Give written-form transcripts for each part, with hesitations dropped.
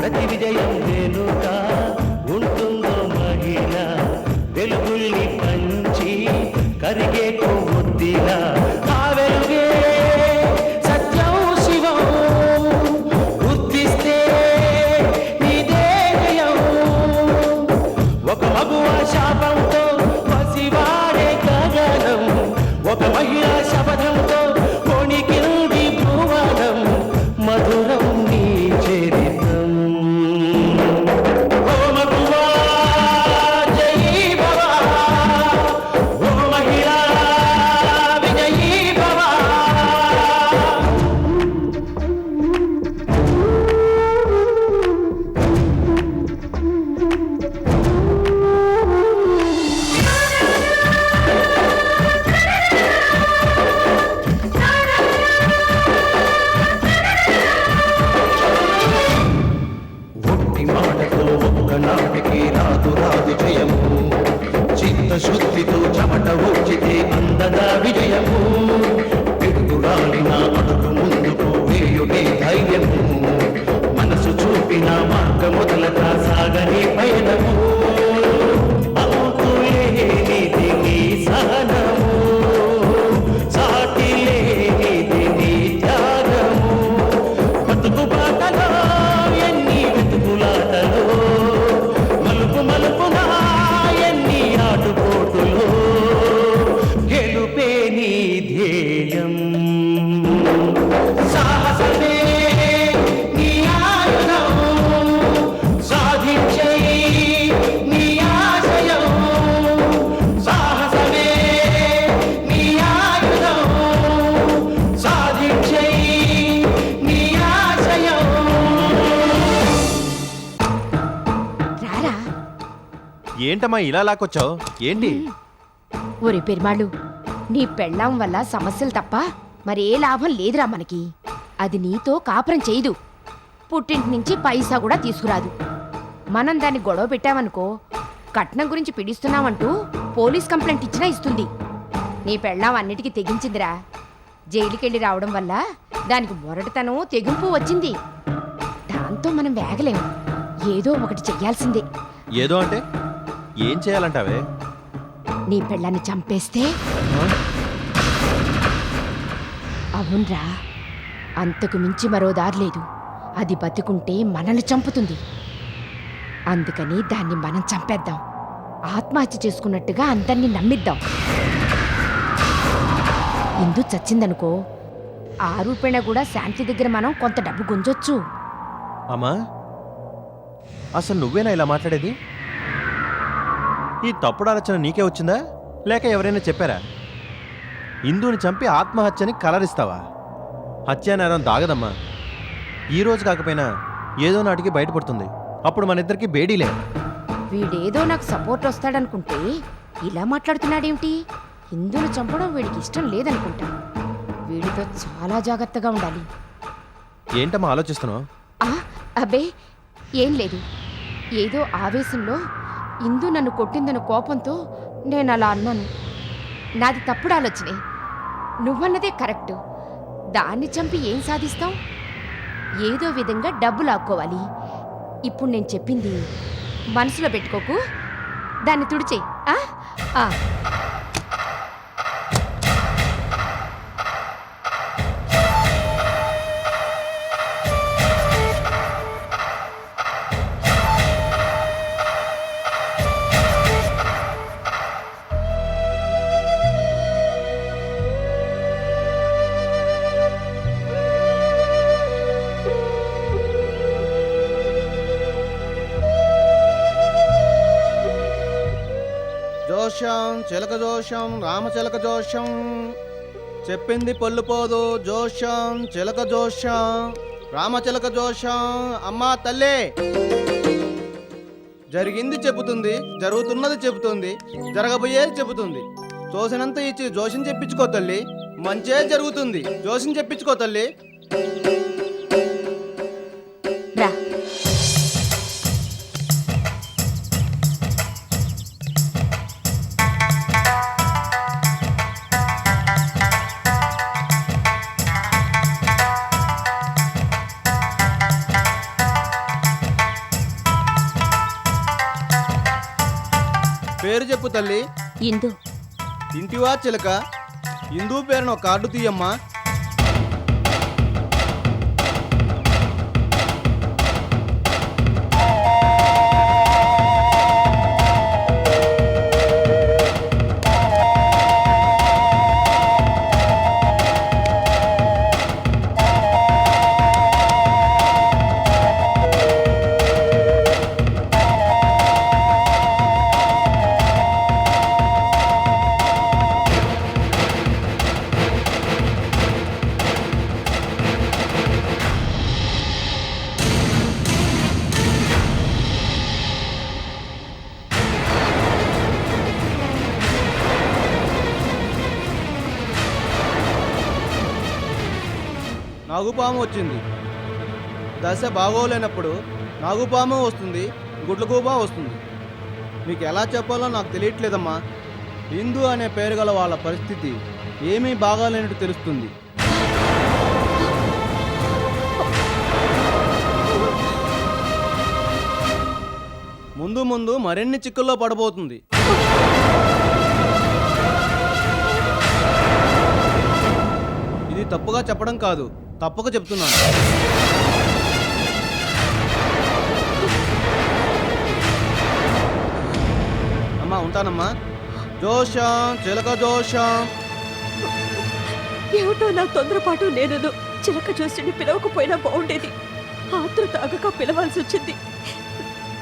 ప్రతి విజయం వెనుక ఉంటుందో మహిళ, వెలుగుల్ని పంచి కరిగే కొవ్వొత్తిలా. ఆ వెలుగే సత్యం శివం, గుర్తిస్తే నీదే జయం. ఒక మగువ శాపంతో పసివాడే గగనం, ఒక మహిళ శపథంతో కొణికింది భువనం. మధురం నీ చరితం. ఓ మగువా జయీ భవ, ఓ మహిళా విజయీ భవ. ఒట్టి మాటతో ఒక్కనాటికి రాదు రాదు జయము, చిత్తశుద్ధితో చెమట ఊచితే అందదా విజయము. పిడుగురాలిన అడుగు ముందుకు వేయునే ధైర్యము, మనసు చూపిన మార్గ మొదలక సాగని పయనము. అంతులేనిది నీ సహనము, సాటి లేనిది నీ త్యాగము. బతుకు బాటలో ఎన్ని వెతుకులాటలో, మలుపు మలుపున ఎన్ని ఆటుపోటులో, గెలుపే నీ ధ్యేయం. సాహసమే నీ ఆయుధం, సాధించే నీ ఆశయం. సాహసమే నీ ఆయుధం, సాధించే నీ ఆశయం. రారా. ఏంటమ్మా ఇలా లాక్కొచ్చావు? ఏంటి? ఒరే పెరుమాళ్ళు, నీ పెళ్ళాం వల్ల సమస్యలు తప్ప మరే లాభం లేదురా మనకి. అది నీతో కాపురం చేయదు, పుట్టింటి నుంచి పైసా కూడా తీసుకురాదు. మనం దాన్ని గొడవ పెట్టామనుకో, కట్నం గురించి పిడిస్తున్నామంటూ పోలీస్ కంప్లైంట్ ఇచ్చినా ఇస్తుంది. నీ పెళ్ళాం అన్నిటికీ తెగించిందిరా. జైలుకెళ్ళి రావడం వల్ల దానికి మొరటితనం తెగింపు వచ్చింది. దాంతో మనం వేగలేము, ఏదో ఒకటి చెయ్యాల్సిందే. ఏదో అంటే ఏం చేయాలంటావే? నీ పెళ్ళాన్ని చంపేస్తే. అవునరా, అంతకు మించి మరో దారి లేదు. అది బతుకుంటే మనల్ని చంపుతుంది. అందుకని దాన్ని మనం చంపేద్దాం. ఆత్మహత్య చేసుకున్నట్టుగా అందరినీ నమ్మిద్దాం. ఇందు చచ్చిందనుకో, ఆ రూపేణ కూడా శాంతి దగ్గర మనం కొంత డబ్బు గుంజొచ్చు. అమ్మా, అసలు నువ్వేనా ఇలా మాట్లాడేది? ఈ తప్పుడు ఆలోచన నీకే వచ్చిందా, లేక ఎవరైనా చెప్పారా? ఇందుని చంపి ఆత్మహత్యని కలరిస్తావా? హత్యా నేరం దాగదమ్మా. ఈ రోజు కాకపోయినా ఏదో నాటికి బయటపడుతుంది. అప్పుడు మన ఇద్దరికి బేడీలే. వీడేదో నాకు సపోర్ట్ వస్తాడనుకుంటే ఇలా మాట్లాడుతున్నాడేమిటి? హిందువులు చంపడం వీడికి ఇష్టం లేదనుకుంటా. వీడితో చాలా జాగ్రత్తగా ఉండాలి. ఏంటమ్మా ఆలోచిస్తున్నావు? అబ్బే ఏం లేదు. ఏదో ఆవేశంలో ఇందు నన్ను కొట్టిందన్న కోపంతో నేను అలా అన్నాను. నాది తప్పుడు ఆలోచనే. నువ్వన్నదే కరెక్ట్. దాన్ని చంపి ఏం సాధిస్తాం? ఏదో విధంగా డబ్బు లాక్కోవాలి. ఇప్పుడు నేను చెప్పింది మనసులో పెట్టుకోకు, దాన్ని తుడిచేయి. జోషం చిలక జోషం రామచిలక జోషం, చెప్పింది పొల్లుపోదు. జోషం చిలక జోషం రామచిలక జోషం. అమ్మా తల్లే, జరిగింది చెబుతుంది, జరుగుతున్నది చెబుతుంది, జరగబోయేది చెబుతుంది. తోసినంత ఇచ్చి జోషం చెప్పించుకో తల్లి, మంచే జరుగుతుంది. జోషం చెప్పించుకో తల్లి. రా. పేరు చెప్పు తల్లి. ఇందు. ఇంటివా చిలక? ఇందు పేరును ఒక కార్డు తీయమ్మా. నాగుపాము వచ్చింది. దశ బాగోలేనప్పుడు నాగుపాము వస్తుంది, గుడ్లగూబ వస్తుంది. మీకు ఎలా చెప్పాలో నాకు తెలియట్లేదమ్మా. హిందూ అనే పేరు గల వాళ్ళ పరిస్థితి ఏమీ బాగాలేనట్టు తెలుస్తుంది. ముందు ముందు మరిన్ని చిక్కుల్లో పడబోతుంది. ఇది తప్పుగా చెప్పడం కాదు, తప్పక చెప్తున్నాను. అమ్మా ఉంటానమ్మా. జోషం చిలక జోషం. ఏమిటో నా తొందరపాటు నేను చిలక చూసి పిలవకపోయినా బాగుండేది. ఆతృత ఆగక పిలవాల్సి వచ్చింది.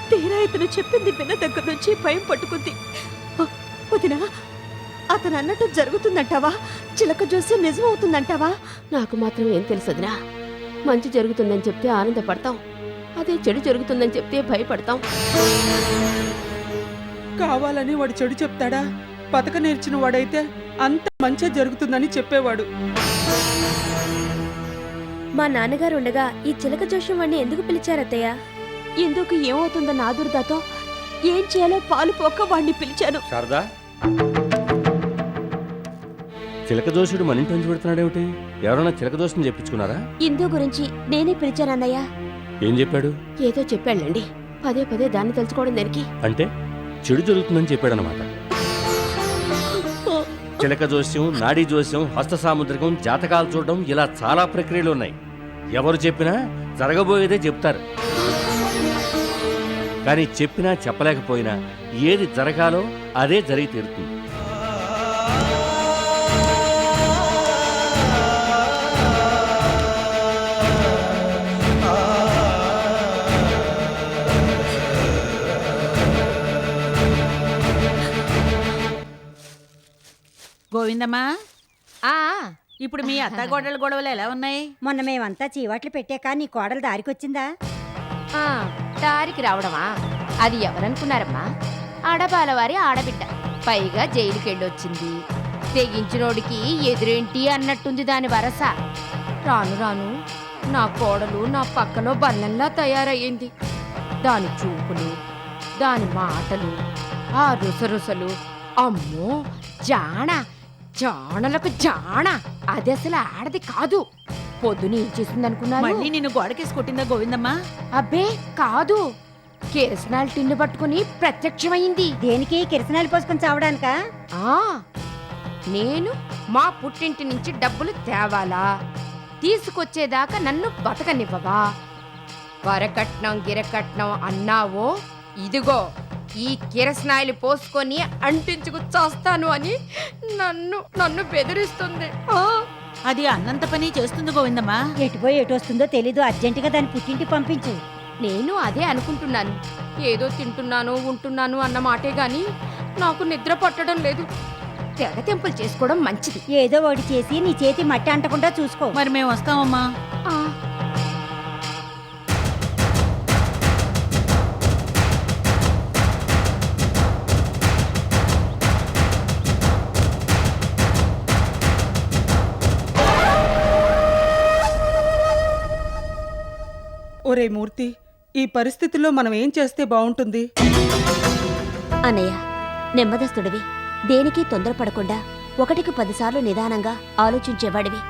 తీరా ఇతను చెప్పింది విన్న దగ్గర నుంచి భయం పట్టుకుంది. వదినా, అతను అన్నట్టు జరుగుతుందంటావా? చిలక చూసి నిజం అవుతుందంటావా? నాకు మాత్రం ఏం తెలుసదినా. మంచి జరుగుతుందని చెప్తే ఆనందపడతాం, అదే చెడు జరుగుతుందని చెప్తే భయపడతాం. కావాలని వాడు చెడు చెప్తాడా? బతక నేర్చిన వాడైతే అంత మంచి జరుగుతుందని చెప్పేవాడు. మా నాన్నగారు ఉండగా ఈ చిలక జోషం వాడిని ఎందుకు పిలిచారత్తయ్య? ఎందుకు ఏమవుతుందన్న ఆదుర్దాతో ఏం చేయాలో పాలు పోక వాడిని పిలిచాను. శారదా, చిలక జోషుడు మన ఇంటి నుంచి పెడుతున్నాడేమిటి? ఎవరైనా చిలక జోషుని చెప్పించుకున్నారా? ఇందు గురించి నేనే పిలిచానన్నయ్య. ఏం చెప్పాడు? ఏదో చెప్పాళ్ళండి. పదే పదే దాన్ని తలుచుకోవడం దానికి. అంటే చెడు జరుగుతుందని చెప్పాడనమాట. చిలక జోస్యం, నాడీ జోస్యం, హస్త సాముద్రికం, జాతకాలు చూడడం, ఇలా చాలా ప్రక్రియలు ఉన్నాయి. ఎవరు చెప్పినా జరగబోయేదే చెప్తారు. కానీ చెప్పినా చెప్పలేకపోయినా ఏది జరగాలో అదే జరిగి తీరుతుంది. గోవిందమ్మా, ఆ ఇప్పుడు మీ అత్తగోడల గొడవలు ఎలా ఉన్నాయి? మొన్న మేమంతా చీవాట్లు పెట్టాక నీ కోడలు దారికొచ్చిందా? ఆ, దారికి రావడమా? అది ఎవరనుకున్నారమ్మా? ఆడబాలవారి ఆడబిడ్డ, పైగా జైలుకెళ్ళొచ్చింది. తెగించినోడికి ఎదురేంటి అన్నట్టుంది దాని వరస. రాను రాను నా కోడలు నా పక్కలో బల్లంలా తయారయ్యింది. దాని చూపులు, దాని మాటలు, ఆ రుసరుసలు, అమ్మో జాణ, జాణలకు జాణ. అది అసలు ఆడది కాదు. పొద్దున ఏం చేసిందనుకున్నారు? మళ్ళీ నిన్ను గోడకేసి కొట్టిందా గోవిందమ్మా? అబ్బే కాదు, కిరసనాలు టిన్ను పట్టుకుని ప్రత్యక్షమైంది. దేనికి కిరసనాలు పోసుకొని చావడానికా? ఆ నేను మా పుట్టింటి నుంచి డబ్బులు తేవాలా, తీసుకొచ్చేదాకా నన్ను బతకనివ్వవా? వరకట్నం గిరకట్నం అన్నావో, ఇదిగో ఈ కిరసనాయిలు పోసుకొని అంటించుకు చేస్తాను అని నన్ను బెదిరిస్తుంది. అది అన్నంత పని చేస్తుంది గోవిందమ్మా. ఎటుపోయి ఎటు వస్తుందో తెలీదు. అర్జెంటుగా దాన్ని పుట్టింటి పంపించు. నేను అదే అనుకుంటున్నాను. ఏదో తింటున్నాను ఉంటున్నాను అన్న మాటే గాని నాకు నిద్ర పట్టడం లేదు. తెగ తెంపులు చేసుకోవడం మంచిది. ఏదో ఒకటి చేసి నీ చేతి మట్టి అంటకుండా చూసుకో. మరి మేము వస్తామమ్మా. ఆ ఒరే మూర్తి, ఈ పరిస్థితుల్లో మనం ఏం చేస్తే బాగుంటుంది? అన్నయ్య, నెమ్మదస్తుడివి, దేనికి తొందరపడకుండా 1కి 10 సార్లు నిదానంగా ఆలోచించేవాడివి.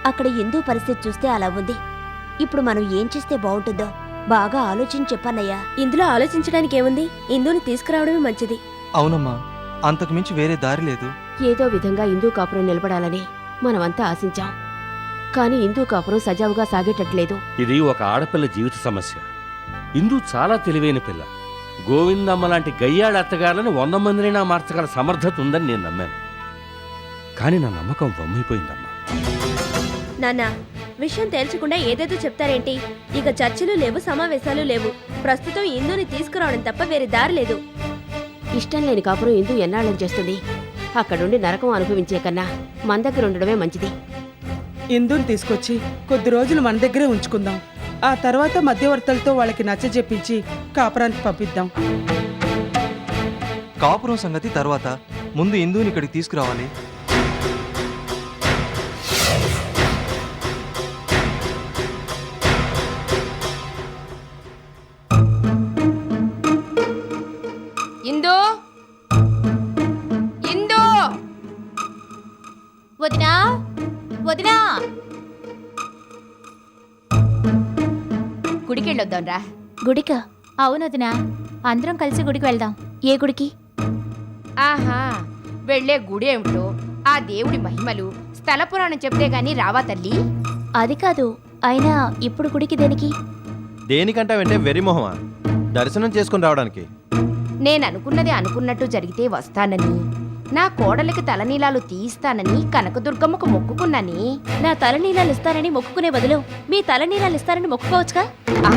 అక్కడ ఇందు పరిస్థితి చూస్తే అలా ఉంది. ఇప్పుడు మనం ఏం చేస్తే బాగుంటుందో బాగా ఆలోచించి చెప్పన్నయ్యా. ఇందులో ఆలోచించడానికి ఏముంది? ఇందుని తీసుకురావడమే మంచిది. అవునమ్మా, అంతకుమించి వేరే దారి లేదు. ఏదో విధంగా హిందూ కాపురం నిలబడాలని మనమంతా ఆశించాం. కానీ హిందూ కాపురం సజావుగా సాగేటట్లేదు. ఇది ఒక ఆడపిల్ల జీవిత సమస్య. ఇందు చాలా తెలివైన పిల్ల. గోవిందమ్మ లాంటి గయ్యాళ అత్తగారులను 100 మందినైనా మార్చగల సమర్థత ఉందని నేను నమ్మాను. కానీ నా నమ్మకం వమ్మైపోయిందమ్మా. నాన్న, విషయం తేల్చకుండా ఏదేదో చెప్తారేంటి? ఇక చర్చలు లేవు, సమావేశాలు లేవు. ప్రస్తుతం ఇందుని తీసుకురావడం తప్ప వేరే దారి లేదు. ఇష్టం లేని కాపురం ఇందు ఎన్నాళ్ళని చేస్తుంది? అక్కడుండి నరకం అనుభవించే కన్నా మన దగ్గర ఉండడమే మంచిది. ఇందుని తీసుకొచ్చి కొద్ది రోజులు మన దగ్గరే ఉంచుకుందాం. ఆ తర్వాత మధ్యవర్తులతో వాళ్ళకి నచ్చజెప్పించి కాపురానికి పంపిద్దాం. కాపురం సంగతి తర్వాత, ముందు ఇందుని ఇక్కడికి తీసుకురావాలి. ఇందు ఇందు వదినా, వదినా, గుడికి వెళ్ళొద్దాం రా. గుడికా? అవును వదినా, అందరం కలిసి గుడికి వెళ్దాం. ఏ గుడికి? ఆహా, వెళ్ళే గుడి ఏమిటో, ఆ దేవుడి మహిమలు స్థల పురాణం చెప్తే గాని రావా తల్లి? అది కాదు, అయినా ఇప్పుడు గుడికి దేనికి? దేనికంటావంటే వెర్రిమొహమా? దర్శనం చేసుకుని రావడానికి. నేను అనుకున్నది అనుకున్నట్టు జరిగితే వస్తానని, నా కోడలికి తలనీలాలు తీయిస్తానని కనకదుర్గమ్మకు మొక్కుకున్నాని. నా తలనీలాలు ఇస్తారని మొక్కుకునే బదులు మీ తలనీలాలు ఇస్తారని మొక్కుకోవచ్చుగా? ఆ,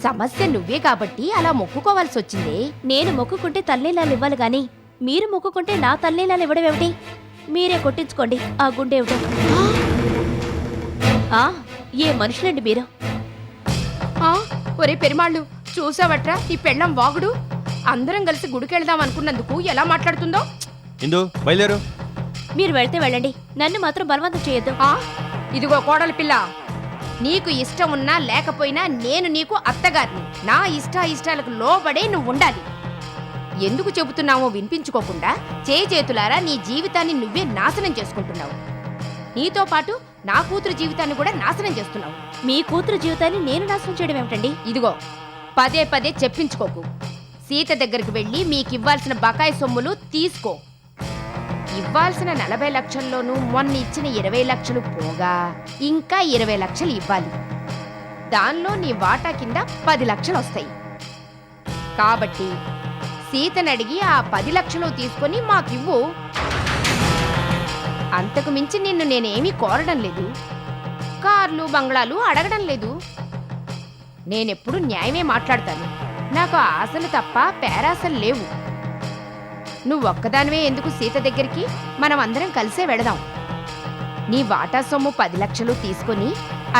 సమస్య నువ్వే కాబట్టి అలా మొక్కుకోవాల్సి వచ్చింది. నేను మొక్కుకుంటే తలనీలాలు ఇవ్వాలి గాని మీరు మొక్కుకుంటే నా తలనీలాలు ఇవ్వడం ఏమిటి? మీరే కొట్టించుకోండి ఆ గుండె ఏమిటో. ఆ, ఏ మనుషులండి మీరు? ఆ, ఒరే పెరుమాళ్ళు, చూసావట్రా ఈ పెళ్ళం వాగుడు? అందరం కలిసి గుడికెళ్దాం అనుకున్నందుకు ఎలా మాట్లాడుతుందో. ఇందు బయలుదేరు. మీరు వెళ్తే వెళ్ళండి, నన్ను మాత్రం బలవంతం చేయొద్దు. ఆ, ఇదిగో కోడలి పిల్ల, నీకు ఇష్టం ఉన్నా లేకపోయినా నేను నీకు అత్తగారిని. నా ఇష్టాలకు లోబడే నువ్వు ఉండాలి. ఎందుకు చెబుతున్నావో వినిపించుకోకుండా చేతులారా నీ జీవితాన్ని నువ్వే నాశనం చేసుకుంటున్నావు. నీతో పాటు నా కూతురు జీవితాన్ని కూడా నాశనం చేస్తున్నావు. మీ కూతురు జీవితాన్ని నేను నాశనం చేయడం ఏమిటండి? ఇదిగో పదే పదే చెప్పించుకోకు. సీత దగ్గరికి వెళ్ళి మీకివ్వాల్సిన బకాయి సొమ్ములు తీసుకో. ఇవ్వాల్సిన 40 లక్షల్లోనూ మొన్న ఇచ్చిన 20 లక్షలు పోగా ఇంకా 20 లక్షలు ఇవ్వాలి. దానిలో నీ వాటా కింద 10 లక్షలు వస్తాయి. కాబట్టి సీతను అడిగి ఆ 10 లక్షలు తీసుకొని మాకివ్వు. అంతకు మించి నిన్ను నేనేమీ కోరడం లేదు. కార్లు బంగ్లాలు అడగడం లేదు. నేనెప్పుడు న్యాయమే మాట్లాడతాను. నాకు ఆశలు తప్ప పేరాశలు లేవు. నువ్వొక్కదానివే ఎందుకు సీత దగ్గరికి? మనం అందరం కలిసే వెళదాం. నీ వాటా సొమ్ము 10 లక్షలు తీసుకొని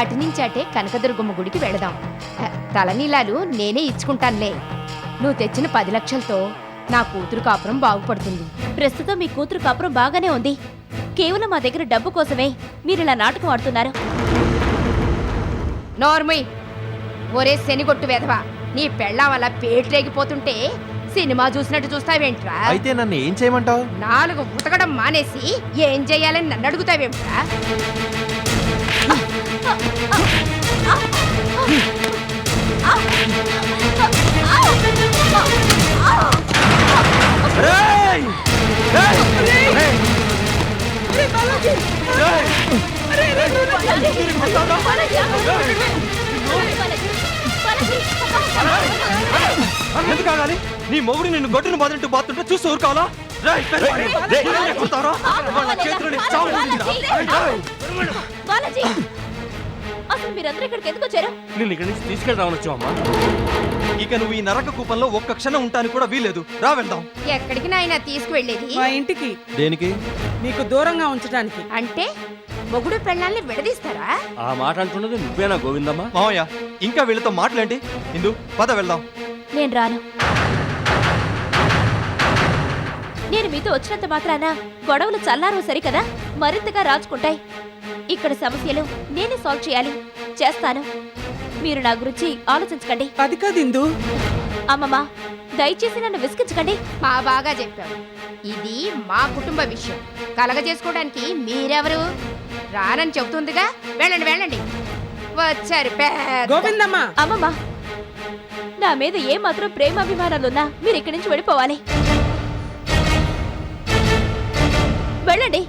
అటునుంచి అటే కనకదుర్గమ్మ గుడికి వెళదాం. తలనీలాలు నేనే ఇచ్చుకుంటానులే. నువ్వు తెచ్చిన 10 లక్షలతో నా కూతురు కాపురం బాగుపడుతుంది. ప్రస్తుతం మీ కూతురు కాపురం బాగానే ఉంది. కేవలం మా దగ్గర డబ్బు కోసమే మీరు ఇలా నాటకం ఆడుతున్నారు. నోర్మయ్, ఒరే శనిగొట్టు వెధవా, నీ పెళ్ళాం అలా పేట్రేగిపోతుంటే సినిమా చూసినట్టు చూస్తావేంట్రా? అయితే నన్ను ఏం చేయమంటావు? 4 ఉతకడం మానేసి ఏం చెయ్యాలని నన్ను అడుగుతావేంట్రా? ఎందుకు ఆగాలి? నీ మొగుడు నిన్ను గొడ్డును బాధింటూ బాతుంటే చూస్తూ ఊరుకోవాలా? అసలు మీరందరూ ఇక్కడికి ఎందుకు వచ్చారు? నేను ఇక్కడి నుంచి తీసుకెళ్దామని వచ్చావమ్మా. ఇక నువ్వు ఈ నరక కూపంలో ఒక్క క్షణం ఉంటానికి కూడా వీలేదు. రా వెళ్దాం. ఎక్కడికి నాయనా తీసుకువెళ్ళేది? మా ఇంటికి. దేనికి? నీకు దూరంగా ఉంచడానికి. అంటే మొగుడు పెళ్ళాల్ని విడదీస్తారా? ఆ మాట అంటున్నది నువ్వేనా గోవిందమ్మ? మావయ్య, ఇంకా వీళ్ళతో మాటలేంటి? ఇందు పద వెళ్దాం. నేను రాను. నేను మీతో వచ్చినంత మాత్రాన గొడవలు చల్లారవు సరికదా, మరింతగా రాచుకుంటాయి. ఇక్కడ సమస్యలు నేనే సాల్వ్ చేయాలి. చేస్తాను. మీరు నా గురించి ఆలోచించకండి. అది కాదు ఇందు. అమ్మమ్మ, దయచేసి నన్ను విసిగించకండి. మా బాగా చెప్పావు. ఇది మా కుటుంబ విషయం. కలగజేసుకోవడానికి మీరెవరు? రానని చెబుతుందిగా. వెళ్ళండి వెళ్ళండి. వచ్చారు గోవిందమ్మ. అమ్మమ్మ, నా మీద ఏ మాత్రం ప్రేమాభిమానాలున్నా మీరు ఇక్కడి నుంచి వెళ్ళిపోవాలి. వెళ్ళండి.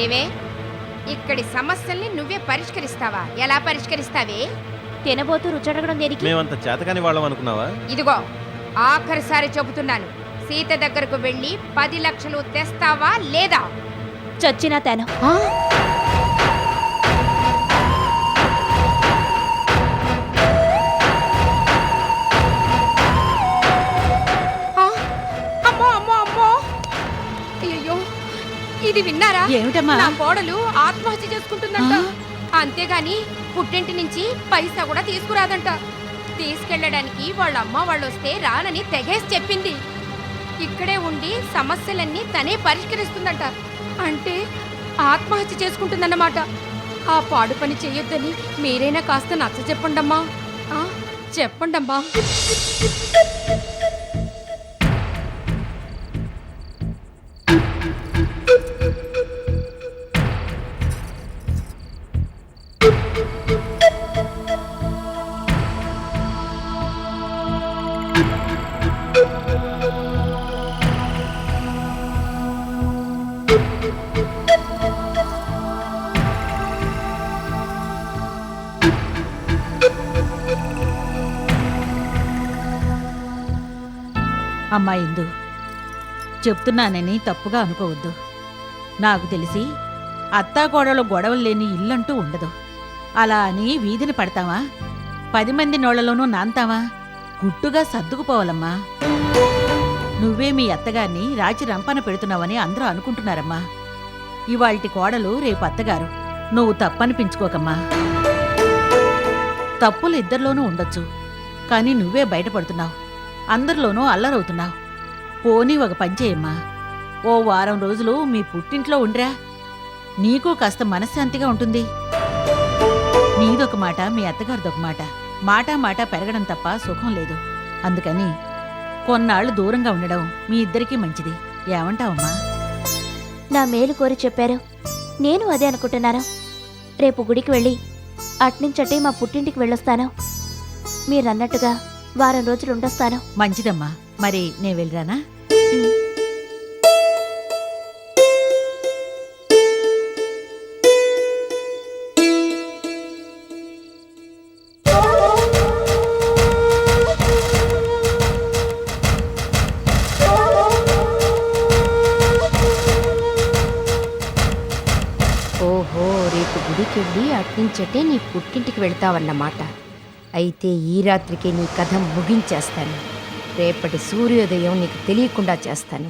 ఏవే, ఇక్కడి సమస్యల్ని నువ్వే పరిష్కరిస్తావా? ఎలా పరిష్కరిస్తావే? తినబోతూ రుచడగడం దేనికి? మేమంత చేతకాని వాళ్ళం అనుకున్నావా? ఇదిగో ఆఖరిసారి చెబుతున్నాను, సీత దగ్గరకు వెళ్ళి 10 లక్షలు తెస్తావా లేదా? చచ్చినా తేను. అమ్మో అమ్మో అమ్మో, అయ్యో, ఇది విన్నారా? ఏమిటమ్మా? నా కోడలు ఆత్మహత్య చేసుకుంటుందంట. అంతేగాని పుట్టింటి నుంచి పైసా కూడా తీసుకురాదంట. తీసుకెళ్ళడానికి వాళ్ళ అమ్మ వాళ్ళు వస్తే రానని తెగేసి చెప్పింది. ఇక్కడే ఉండి సమస్యలన్నీ తనే పరిష్కరిస్తుందంట. అంటే ఆత్మహత్య చేసుకుంటుందన్నమాట. ఆ పాడు పని చెయ్యొద్దని మీరైనా కాస్త నచ్చ చెప్పండమ్మా. చెప్పండమ్మా. అమ్మా ఇందు, చెప్తున్నానని తప్పుగా అనుకోవద్దు. నాకు తెలిసి అత్తాకోడలు గొడవలు లేని ఇల్లంటూ ఉండదు. అలా అని వీధిని పడతావా? 10 మంది నోళ్లలోనూ నాంతావా? గుట్టుగా సర్దుకుపోవాలమ్మా. నువ్వే మీ అత్తగారిని రాచి రంపన పెడుతున్నావని అందరూ అనుకుంటున్నారమ్మా. ఇవాల్టి కోడలు రేపు అత్తగారు. నువ్వు తప్పనిపించుకోకమ్మా. తప్పులు ఇద్దరిలోనూ ఉండొచ్చు, కానీ నువ్వే బయటపడుతున్నావు. అందరిలోనూ అల్లరవుతున్నావు. పోనీ ఒక పంచేయమ్మా, ఓ వారం రోజులు మీ పుట్టింట్లో ఉండ్రా. నీకు కాస్త మనశ్శాంతిగా ఉంటుంది. నీదొక మాట, మీ అత్తగారిదొక మాట. మాట పెరగడం తప్ప సుఖం లేదు. అందుకని కొన్నాళ్లు దూరంగా ఉండడం మీ ఇద్దరికీ మంచిది. ఏమంటావమ్మా? నా మేలు కోరి చెప్పారు. నేను అదే అనుకుంటున్నాను. రేపు గుడికి వెళ్ళి అట్నుంచటే మా పుట్టింటికి వెళ్ళొస్తాను. మీరన్నట్టుగా వారం రోజులు ఉండొస్తాను. మంచిదమ్మా. మరి నే వెళ్ళరానా? ఓహో, రేపు గుడికెళ్ళి అట్నుంచటే నీ పుట్టింటికి వెళ్తావన్నమాట. అయితే ఈ రాత్రికే నీ కథ ముగించేస్తాను. రేపటి సూర్యోదయం నీకు తెలియకుండా చేస్తాను.